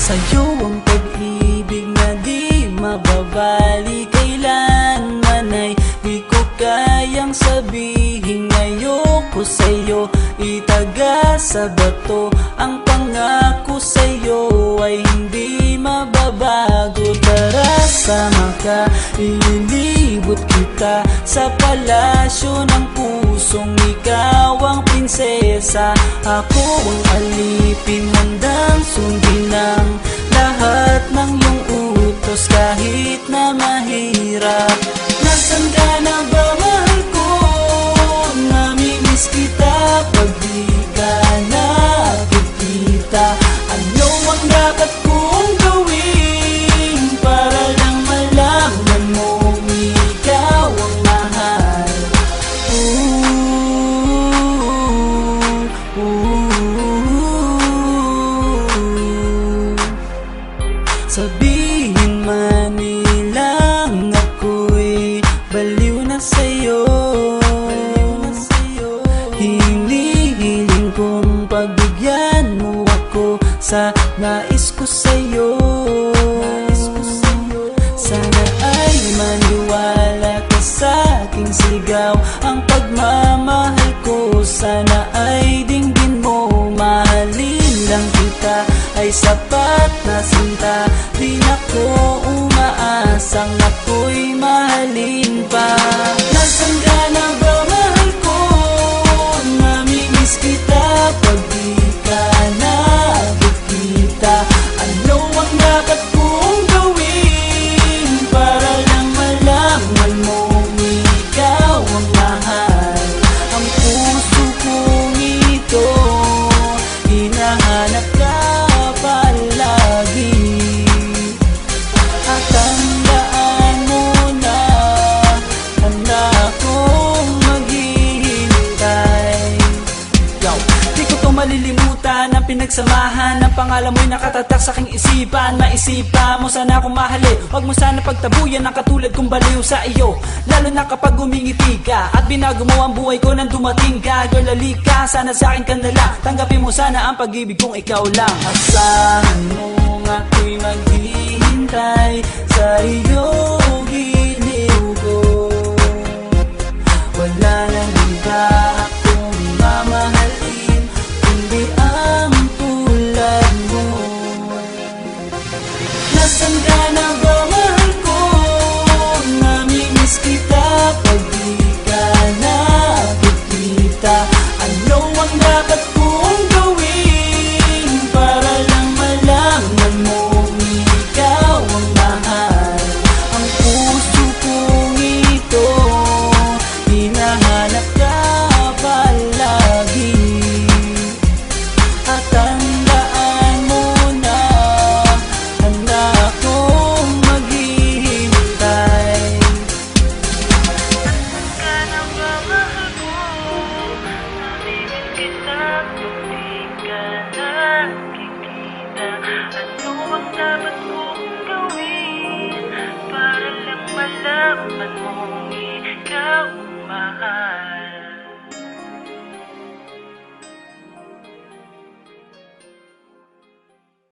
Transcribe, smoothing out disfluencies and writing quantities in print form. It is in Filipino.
Sa'yo ang pag-ibig na di mababali, kailanman ay di ko kayang sabihin. Ayoko sa'yo itaga sa bato, ang pangako sa'yo ay hindi mababago. Tara, sama ka, ililibot kita sa palasyo ng pusong ikaw ang prinsesa. Ako ang alipin, handang sundin ng lahat ng iyong utos kahit na mahirap. Nasaan ka na ba, mahal ko? Namimiss kita pag di ka nakikita. Ano ang dapat kong gawin para lang malaman mo ikaw ang mahal? Sabihin man nilang ako'y baliw na sa'yo, hinihiling kong pagbigyan mo ako sa nais ko sa'yo. Sana ay maniwala ka sa aking sigaw, ang pagmamahal ko sana ay dinggin mo. Mahalin lang kita ay sapat na sinta, di na ko umaasang ako'y mahalin pa. Nasaan ka na ba, mahal ko? Namimiss kita pag di ka nakikita. Ano ang dapat kong gawin para lang malaman mo ikaw ang mahal? Ang puso kong ito hinahanap ka palagi, at tandaan mo na handa akong maghihintay. Di ko to malilimutan ang pinagsamahan, ang pangalan mo'y nakatatak sa aking isipan. Maisipan mo sana akong mahalin, huwag mo sana pagtabuyan ang katulad kong baliw sa iyo. Lalo na kapag umingiti ka at binago mo ang buhay ko nang dumating ka. Girl, halika, sana sa akin ka na lang, tanggapin mo sana ang pag-ibig kong ikaw lang. Asahan mo ako'y maghihintay sa iyo, giliw ko. Wala nang iba akong mamahalin kundi ang tulad mo. Nasaan ka na ba, mahal ko? Namimiss kita pag di ka nakikita. Ano ang dapat kong gawin para lang malaman mo ikaw ang mahal? Ang puso kong ito hinahanap ka palagi, at tandaan mo na handa akong maghihintay. Ka na ba, mahal ko? Namimiss kita kung di ka nakikita. Ano ang dapat kong gawin para lang malaman mo